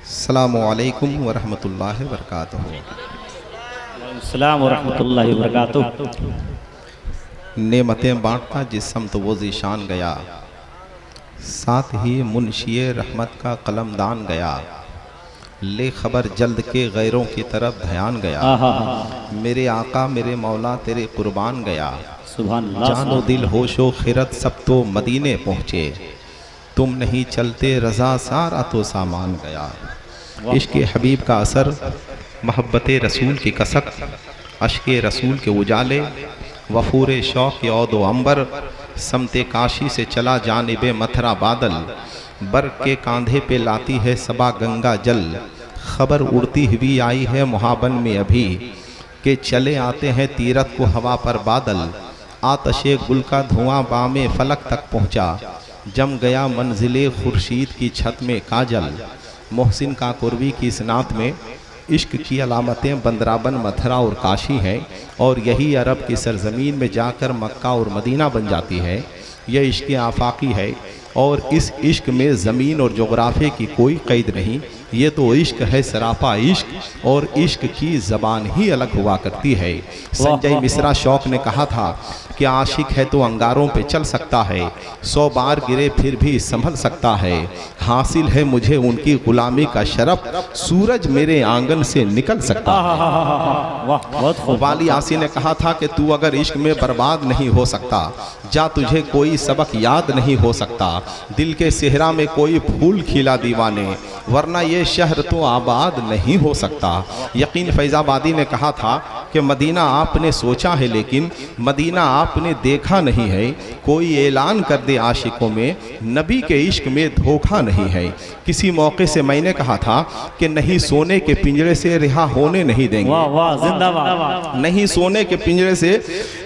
अस्सलामु अलैकुम वरहमतुल्लाहि वबरकातुहू। अस्सलाम वरहमतुल्लाहि वबरकातुहू। नेमतें बांटता जिस समत वो ज़ीशान गया, साथ ही मुनशिए रहमत का कलमदान गया। ले खबर जल्द के गैरों की तरफ ध्यान गया। मेरे आका मेरे मौला तेरे कुर्बान गया। जानो दिल होशो खिरत सब तो मदीने पहुँचे, तुम नहीं चलते रज़ा सारा तो सामान गया। इश्क़ हबीब का असर, मोहब्बत रसूल की कसक, अश्क़ रसूल के उजाले, वफूर शौक़ औद अंबर, समते काशी से चला जानिब मथरा बादल। बर्क़ के कांधे पे लाती है सबा गंगा जल, खबर उड़ती हुई आई है मुहाबन में अभी, के चले आते हैं तीरथ को हवा पर बादल। आतशे गुल का धुआं बामे फलक तक पहुँचा, जम गया मंजिले खुर्शीद की छत में काजल। मोहसिन का कुर्बी की सनात में इश्क की अलामतें बंदराबन मथुरा और काशी हैं, और यही अरब की सरजमीन में जाकर मक्का और मदीना बन जाती है। यह इश्क आफाकी है, और इस इश्क में ज़मीन और जोग्राफे की कोई क़ैद नहीं। ये तो इश्क है सरापा इश्क, और इश्क की ज़बान ही अलग हुआ करती है। संजय मिश्रा शौक़ ने कहा था कि आशिक है तो अंगारों पे चल सकता है, 100 बार गिरे फिर भी संभल सकता है। हासिल है मुझे उनकी गुलामी का शरफ, सूरज मेरे आंगन से निकल सकता है। वाली आसी ने कहा था कि तू अगर इश्क में बर्बाद नहीं हो सकता, जा तुझे कोई सबक याद नहीं हो सकता। दिल के सेहरा में कोई फूल खिला दीवाने, वरना ये शहर तो आबाद नहीं हो सकता। यकीन फैज़ाबादी ने कहा था कि मदीना आपने सोचा है लेकिन मदीना आपने देखा नहीं है। कोई ऐलान कर दे आशिकों में, नबी के इश्क में धोखा नहीं है। किसी मौके से मैंने कहा था कि नहीं सोने के पिंजरे से रिहा होने नहीं देंगे, नहीं सोने के पिंजरे से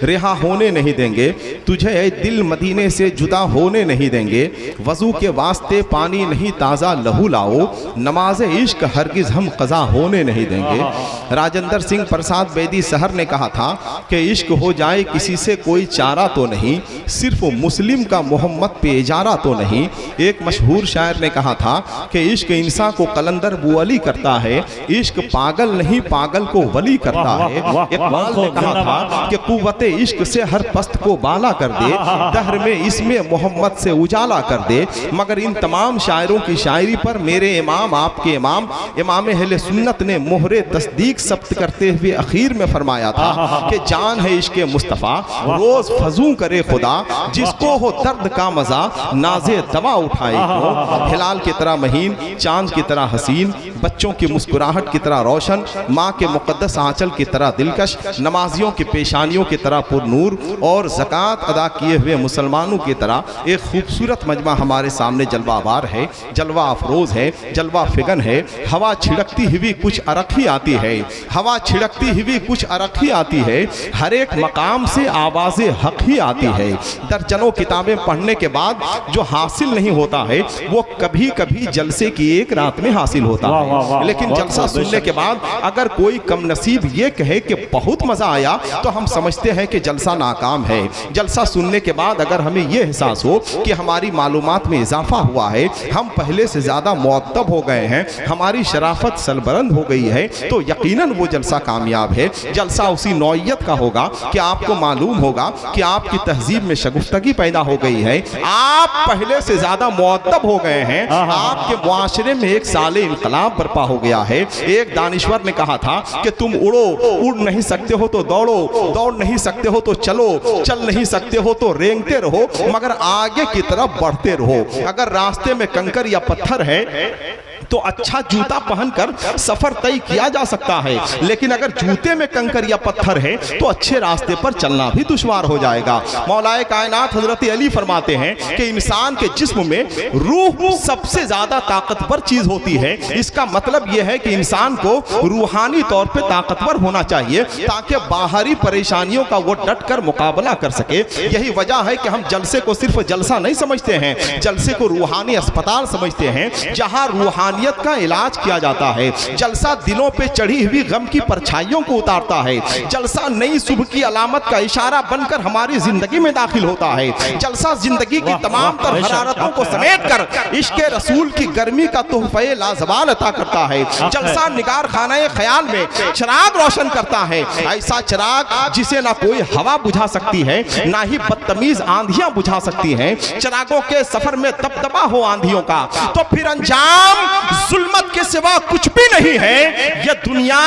रिहा होने नहीं देंगे। तुझे ऐ दिल मदीने से जुदा होने नहीं देंगे। वज़ू के वास्ते पानी नहीं ताज़ा लहू लाओ, नमाज इश्क हरगिज़ हम क़ज़ा होने नहीं देंगे। राजेंद्र सिंह प्रसाद बेदी सहर ने कहा था कि इश्क हो जाए किसी से कोई चारा तो नहीं, सिर्फ मुस्लिम का मोहम्मद पे इजारा तो नहीं। एक मशहूर शायर ने कहा था कि इश्क इंसान को कलंदर बुअली करता है, इश्क पागल नहीं पागल को वली करता है। इकबाल ने कहा था कि कुव्वते इश्क से हर पस्त को बाला कर दे, दहर में इसमें मोहम्मद से उजाला कर दे। मगर इन तमाम शायरों की शायरी पर मेरे इमाम आपके इमाम इमाम अहले सुन्नत ने मोहरे तस्दीक सब्त करते हुए आखिर में फरमाया था कि जान है इश्क़ मुस्तफ़ा रोज़ फजू करे खुदा, जिसको हो दर्द का मज़ा नाज़े दवा उठाए क्यों। हिलाल की तरह महीन, चांद की तरह हसीन, बच्चों की मुस्कुराहट की तरह रोशन, माँ के मुक़द्दस आंचल की तरह दिलकश, नमाजियों की पेशानियों की तरह पुरनूर, और ज़कात अदा किए हुए मुसलमानों की तरह एक खूबसूरत मजमा हमारे सामने जलवाबार है, जलवा अफरोज़ है, जलवा फिगन है। हवा छिड़कती हुई कुछ अरखी आती है, हवा छिड़कती हुई कुछ अरखी आती है। हर एक मकाम से आवाज़े हक ही आती है। दर्जनों किताबें पढ़ने के बाद जो हासिल नहीं होता है वो कभी कभी जलसे की एक रात में हासिल होता है। लेकिन जलसा सुनने के बाद अगर कोई कम नसीब ये कहे कि बहुत मज़ा आया, तो हम समझते हैं कि जलसा नाकाम है। जलसा सुनने के बाद अगर हमें ये एहसास हो कि हमारी मालूमात में इजाफा हुआ है, हम पहले से ज़्यादा मुअद्दब हो गए हैं, हमारी शराफत सरबलंद हो गई है, तो यकीनन वो जलसा कामयाब है। जलसा उसी नौइयत का होगा कि आपको मालूम होगा कि आपकी तहजीब में शगुफ्तगी पैदा हो गई है, आप पहले से ज़्यादा मुअद्दब हो गए हैं, आपके मुआशरे में एक साले इनकलाब बर्पा हो गया है। एक दानिश्वर ने कहा था कि तुम उड़ो, उड़ नहीं सकते हो तो दौड़ो, दौड़ नहीं सकते हो तो चलो, चल नहीं सकते हो तो रेंगते रहो, मगर आगे की तरफ बढ़ते रहो। अगर रास्ते में कंकर या पत्थर है तो अच्छा जूता पहनकर सफर तय किया जा सकता है, लेकिन अगर जूते में कंकर या पत्थर है तो अच्छे रास्ते पर चलना भी दुश्वार हो जाएगा। मौलाए कायनात हजरत अली फरमाते हैं कि इंसान के जिस्म में रूह सबसे ज्यादा ताकतवर चीज होती है। इसका मतलब यह है कि इंसान को रूहानी तौर पे ताकतवर होना चाहिए ताकि बाहरी परेशानियों का वो डट कर मुकाबला कर सके। यही वजह है कि हम जलसे को सिर्फ जलसा नहीं समझते हैं, जलसे को रूहानी अस्पताल समझते हैं, जहाँ रूहानी रूहानियत का इलाज किया जाता है। जलसा दिलों पे चढ़ी हुई गम की परछाइयों को उतारता है। जलसा नई सुबह की अलामत का इशारा बनकर हमारी जिंदगी में दाखिल होता है। जलसा जिंदगी की तमाम तर हरारतों को समेट कर इश्क रसूल की गर्मी का तोहफे लाजवाल अता करता है। जलसा निगार खाने ख्याल में चिराग रोशन करता है, ऐसा चिराग जिसे ना कोई हवा बुझा सकती है, ना ही बदतमीज आंधियां बुझा सकती हैं। चिरागों के सफर में दबदबा हो आंधियों का, तो फिर अंजाम जुल्मत के सिवा कुछ भी नहीं है। यह दुनिया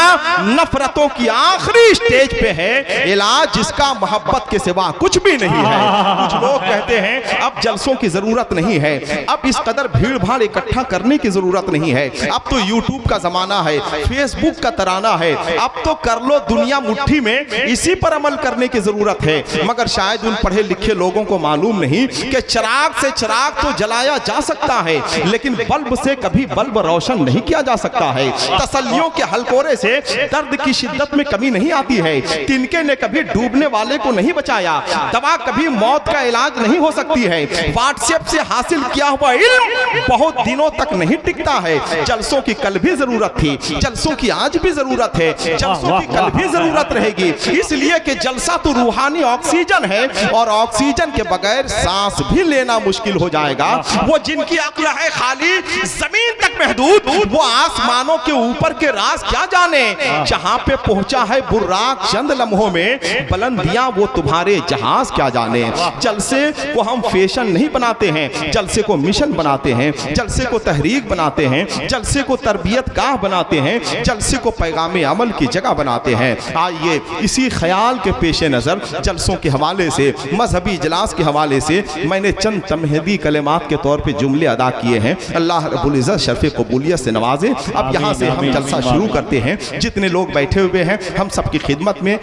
नफरतों की आखिरी स्टेज पे है, इलाज जिसका मोहब्बत के सिवा कुछ भी नहीं है। कुछ लोग कहते हैं अब जलसों की जरूरत नहीं है, अब इस कदर भीड़ भाड़ इकट्ठा करने की जरूरत नहीं है, अब तो यूट्यूब का जमाना है, फेसबुक का तराना है, अब तो कर लो दुनिया मुट्ठी में, इसी पर अमल करने की जरूरत है। मगर शायद उन पढ़े लिखे लोगों को मालूम नहीं कि चिराग से चिराग तो जलाया जा सकता है, लेकिन बल्ब से कभी बल्ब रोशन नहीं किया जा सकता है। तसल्लियों के हलकोरे से दर्द की शिद्दत में कमी नहीं आती है। तिनके ने कभी डूबने वाले को नहीं बचाया, दवा कभी मौत का इलाज नहीं हो सकती है। व्हाट्सएप से हासिल किया हुआ इल्म बहुत दिनों तक नहीं टिकता है। जलसों की कल भी जरूरत थी, जलसों की आज भी जरूरत है, जलसों की कल भी जरूरत रहेगी, इसलिए कि जलसा तो रूहानी ऑक्सीजन है और ऑक्सीजन के बगैर सांस भी लेना मुश्किल हो जाएगा। वो जिनकी अक्ल है खाली जमीन तक महदूद, वो आसमानों के ऊपर के राज क्या जाने। जहां पे पहुंचा है बुर्राक चंद लम्हों में, बुलंदियां वो तुम्हारे जहाज क्या जाने। जलसे को हम फैशन नहीं बनाते हैं, जलसे को मिशन बनाते हैं, जलसे को तहरीक बनाते हैं, जलसे को तरबियत गाह बनाते हैं, जलसे को पैगाम अमल की जगह बनाते हैं। आइए इसी ख्याल के पेश नज़र जलसों के हवाले से, मजहबी इजलास के हवाले से मैंने चंद तमहीदी कलिमात के तौर पे जुमले अदा किए हैं। अल्लाह रब्बुल इज़्ज़त शर्फ़े कबूलियत से नवाजे। अब यहाँ से हम जलसा शुरू करते हैं। जितने लोग बैठे हुए हैं हम सबकी खिदमत में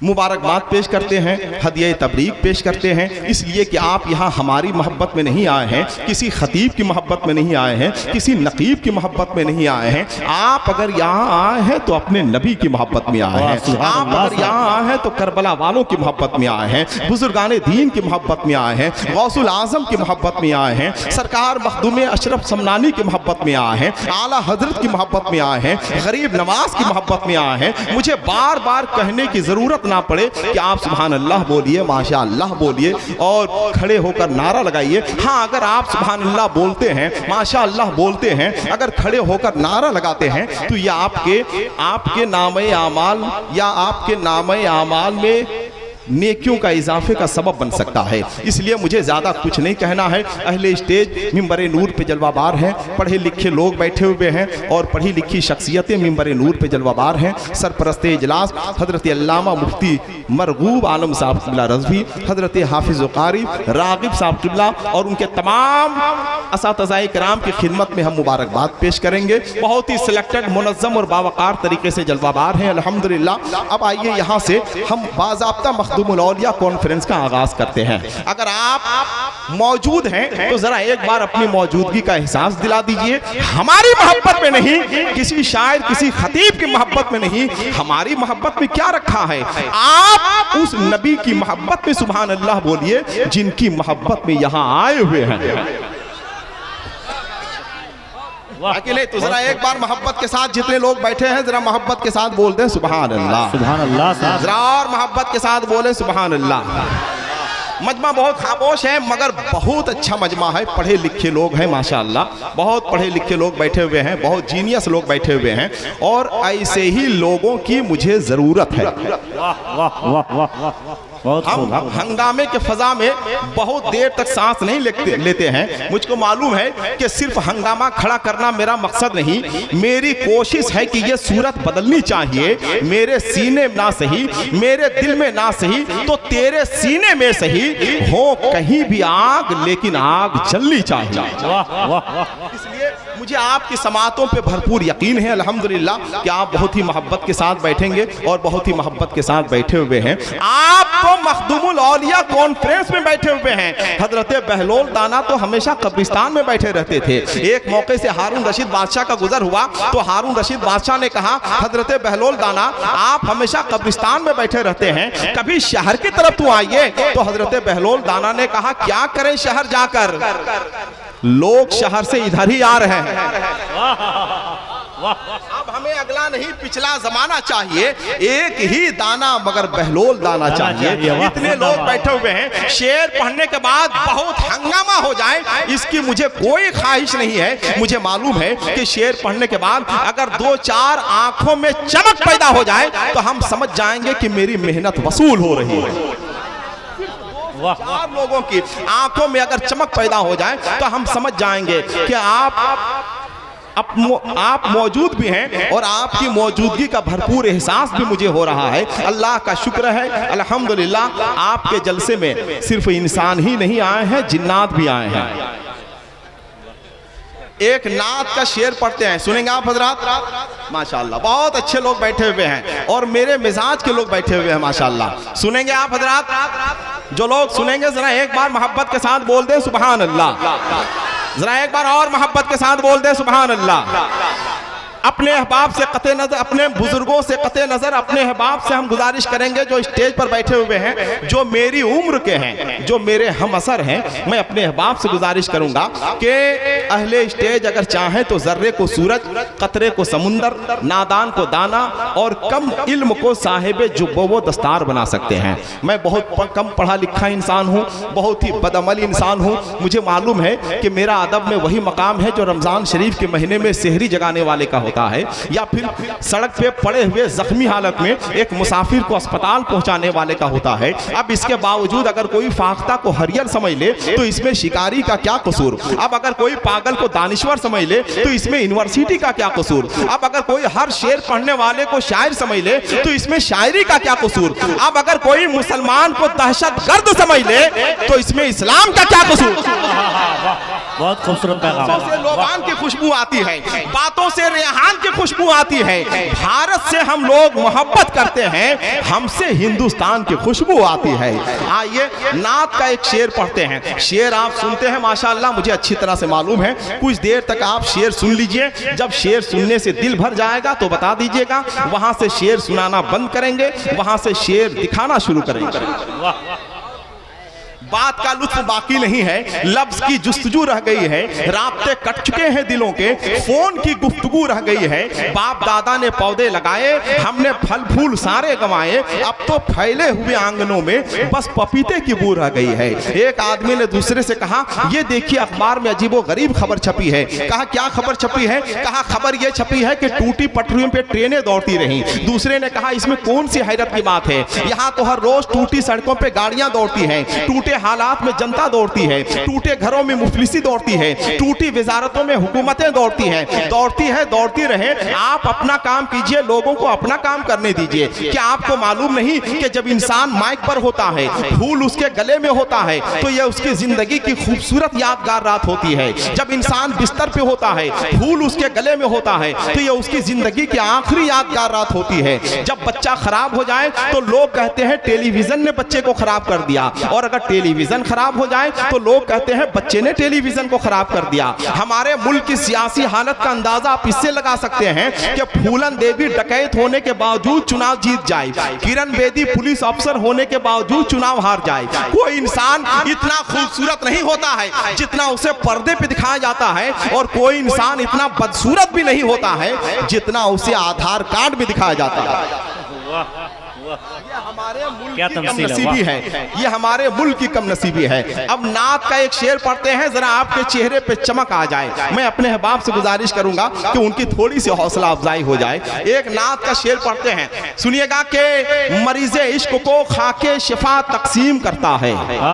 मुबारकबाद पेश करते हैं, हदिया तबरीक पेश करते हैं, इसलिए कि आप यहाँ हमारी मोहब्बत में नहीं आए हैं, किसी खतीब की मोहब्बत में नहीं आए हैं, किसी नकीब की मोहब्बत में नहीं आए हैं। आप अगर यहाँ आए हैं तो अपने नबी की मोहब्बत में आए हैं। आप अगर यहाँ आए हैं तो करबला वालों की मोहब्बत में आए हैं, बुजुर्गाने दीन की मोहब्बत में आए हैं, गौसुल आजम की मोहब्बत में आए हैं, सरकार मखदूम अशरफ समनानी की मोहब्बत में आए हैं, आला हजरत की मोहब्बत में आए हैं, गरीब नवाज की मोहब्बत में आए हैं। मुझे बार बार कहने की जरूरत ना पड़े कि आप सुभान अल्लाह बोलिए, माशा अल्लाह बोलिए और खड़े होकर नारा लगाइए। हाँ, अगर आप सुभान अल्लाह बोलते हैं, माशा अल्लाह बोलते हैं, अगर खड़े होकर नारा लगाते हैं तो ये आपके नामे आमाल या आपके नामे आमाल में नेकियों का इजाफे का सबब बन सकता है। इसलिए मुझे ज़्यादा कुछ नहीं कहना है। अहले स्टेज मिंबर नूर पे जलवाबार हैं, पढ़े लिखे लोग बैठे हुए हैं और पढ़ी लिखी शख्सियतें मिंबर नूर पे जलवाबार हैं। सरपरस्त इजलास हज़रत अल्लामा मुफ्ती मरगूब आलम साहब क़िबला रज़वी, हज़रत हाफिज़ क़ारी राग़िब साहब क़िबला और उनके तमाम असातिज़ाए किराम की खिदमत में हम मुबारकबाद पेश करेंगे। बहुत ही सिलेक्टेड, मुनज़्ज़म और बावक़ार तरीके से जलवाबार हैं अल्हम्दुलिल्लाह। अब आइए यहाँ से हम बाज़ाब्ता मखदूमुल औलिया कॉन्फ्रेंस का आगाज करते हैं। अगर आप मौजूद हैं तो जरा एक बार अपनी मौजूदगी का एहसास दिला दीजिए। हमारी मोहब्बत में नहीं, किसी शायर किसी खतीब की मोहब्बत में नहीं, हमारी मोहब्बत में क्या रखा है। आप उस नबी की मोहब्बत में सुभान अल्लाह बोलिए जिनकी मोहब्बत में यहाँ आए हुए हैं। अकेले तो जरा एक बार मोहब्बत के साथ जितने लोग बैठे हैं जरा मोहब्बत के साथ बोल दें सुभान अल्लाह, सुभान अल्लाह। जरा और मोहब्बत के साथ बोले सुभान अल्लाह। मजमा बहुत खामोश है मगर बहुत अच्छा मजमा है, पढ़े लिखे लोग हैं माशाअल्लाह, बहुत पढ़े लिखे लोग बैठे हुए हैं, बहुत जीनियस लोग बैठे हुए हैं और ऐसे ही लोगों की मुझे जरूरत है। वाह वाह वाह वाह वाह। हम हंगामे के फजा में बहुत देर तक सांस नहीं लेते हैं। मुझको मालूम है कि सिर्फ हंगामा खड़ा करना मेरा मकसद नहीं, मेरी कोशिश है कि ये सूरत बदलनी चाहिए। मेरे सीने ना सही, मेरे दिल में ना सही तो तेरे सीने में सही हो कहीं भी आग, लेकिन आग जलनी चाहिए। इसलिए मुझे आपकी समातों पे भरपूर यकीन है अल्हम्दुलिल्लाह कि आप बहुत ही मोहब्बत के साथ बैठेंगे और बहुत ही मोहब्बत के साथ बैठे हुए हैं। आप तो मखदूमुल औलिया कॉन्फ्रेंस में बैठे हुए हैं। हजरत बहलोल दाना तो हमेशा कब्रिस्तान में बैठे रहते थे। एक मौके से हारून रशीद बादशाह का गुजर हुआ तो हारून रशीद बादशाह ने कहा हजरत बहलोल दाना आप हमेशा कब्रिस्तान में बैठे रहते हैं, कभी शहर की तरफ तो आइए। तो हजरत बहलोल दाना ने कहा क्या करें शहर जाकर, लोग शहर से इधर ही आ रहे हैं। अब हमें अगला नहीं पिछला जमाना चाहिए, एक ही दाना मगर बहलोल दाना चाहिए। इतने लोग बैठे हुए हैं, शेर पढ़ने के बाद बहुत हंगामा हो जाए इसकी मुझे कोई ख्वाहिश नहीं है। मुझे मालूम है कि शेर पढ़ने के बाद अगर 2-4 आंखों में चमक पैदा हो जाए तो हम समझ जाएंगे कि मेरी मेहनत वसूल हो रही है। 4 लोगों की आंखों में अगर चमक पैदा हो जाए तो हम समझ जाएंगे कि आप मौजूद भी हैं और आपकी मौजूदगी का भरपूर एहसास भी मुझे हो रहा है। अल्लाह का शुक्र है, अल्हम्दुलिल्लाह आपके जलसे में सिर्फ इंसान ही नहीं आए हैं, जिन्नात भी आए हैं। एक नात का शेर पढ़ते हैं, सुनेंगे आप हजरात? माशाअल्लाह बहुत अच्छे लोग बैठे हुए हैं और मेरे मिजाज के लोग बैठे हुए हैं माशाअल्लाह। सुनेंगे आप हजरात? जो लोग सुनेंगे जरा एक बार मोहब्बत के साथ बोल दे सुभान अल्लाह। जरा एक बार और मोहब्बत के साथ बोल दे सुभान अल्लाह। अपने अहबाब से कते नजर, अपने बुजुर्गों से कते नजर, अपने अहबाब से हम गुजारिश करेंगे जो स्टेज पर बैठे हुए हैं, जो मेरी उम्र के हैं, जो मेरे हम असर हैं, मैं अपने अहबाब से गुजारिश करूंगा कि अहले स्टेज अगर चाहें तो जर्रे को सूरज, कतरे को समुंदर, नादान को दाना और कम इल्म को साहिब जुब्बो दस्तार बना सकते हैं। मैं बहुत कम पढ़ा लिखा इंसान हूँ, बहुत ही बदअमली इंसान हूँ। मुझे मालूम है कि मेरा अदब में वही मकाम है जो रमज़ान शरीफ के महीने में सेहरी जगाने वाले का होता है, या फिर सड़क पे पड़े हुए जख्मी हालत में एक मुसाफिर को अस्पताल पहुंचाने वाले का होता है। अब इसके बावजूद अगर कोई फाख्ता को हरियर समझ ले तो इसमें शिकारी का क्या कसूर। अब अगर कोई पागल को दानिश्वर समझ ले तो इसमें यूनिवर्सिटी का क्या कसूर। अब अगर कोई हर शेर पढ़ने वाले को शायर समझ ले तो इसमें शायरी का क्या कसूर। अब अगर कोई मुसलमान को दहशतगर्द समझ ले तो इसमें इस्लाम का क्या कसूर। बहुत खूबसूरत पैगाम से लोबान की खुशबू आती है, बातों से रेहान की खुशबू आती है। भारत से हम लोग मोहब्बत करते हैं, हमसे हिंदुस्तान की खुशबू आती है। आइए नात का एक शेर पढ़ते हैं। शेर आप सुनते हैं माशाअल्लाह, मुझे अच्छी तरह से मालूम है। कुछ देर तक आप शेर सुन लीजिए, जब शेर सुनने से दिल भर जाएगा तो बता दीजिएगा, वहां से शेर सुनाना बंद करेंगे, वहां से शेर दिखाना शुरू करेंगे। बात का लुत्फ बाकी नहीं है, लफ्ज की जुस्तजू रह गई है, राब्ते कट चुके हैं दिलों के, फोन की गुफ्तगू रह गई है। बाप दादा ने पौधे लगाए, हमने फल फूल सारे गंवाए, अब तो फैले हुए आंगनों में बस पपीते की बू रह गई है। एक आदमी ने दूसरे से कहा, ये देखिए अखबार में अजीबो गरीब खबर छपी है। कहा क्या खबर छपी है? कहा खबर ये छपी है कि टूटी पटरियों पे ट्रेनें दौड़ती रहीं। दूसरे ने कहा इसमें कौन सी हैरत की बात है, यहाँ तो हर रोज टूटी सड़कों पे गाड़ियां दौड़ती हैं, टूटे हालात में जनता दौड़ती है, टूटे घरों में मुफलिसी दौड़ती है, टूटी वजारतों में हुकूमतें दौड़ती हैं। दौड़ती रहे, आप अपना काम कीजिए, लोगों को अपना काम करने दीजिए। क्या आपको मालूम नहीं कि जब इंसान माइक पर होता है, फूल उसके गले में होता है तो यह उसकी जिंदगी की खूबसूरत यादगार रात होती है। जब इंसान बिस्तर पे होता है, फूल उसके गले में होता है तो यह उसकी जिंदगी की आखिरी यादगार रात होती है। जब बच्चा खराब हो जाए तो लोग कहते हैं टेलीविजन ने बच्चे को खराब कर दिया, और अगर टेलीविजन खराब हो जाए तो लोग कहते हैं बच्चे ने टेलीविजन को खराब कर दिया। हमारे मुल्क की सियासी हालत का अंदाजा आप इससे लगा सकते हैं कि फूलन देवी डकैत होने के बावजूद चुनाव जीत जाए, किरण बेदी पुलिस अफसर होने के बावजूद चुनाव हार जाए। कोई इंसान इतना खूबसूरत नहीं होता है जितना उसे पर्दे पे दिखाया जाता है, और कोई इंसान इतना बदसूरत भी नहीं होता है जितना उसे आधार कार्ड में दिखाया जाता है। ये हमारे मुल्क की कमनसीबी है, ये हमारे मुल्क की कमनसीबी है। अब नात का एक शेर पढ़ते हैं, जरा आपके चेहरे पे चमक आ जाए। मैं अपने अहबाब से गुजारिश करूंगा कि उनकी थोड़ी सी हौसला अफजाई हो जाए। एक नात का शेर पढ़ते हैं, सुनिएगा कि मरीज़े इश्क को खाके शिफा तकसीम करता है।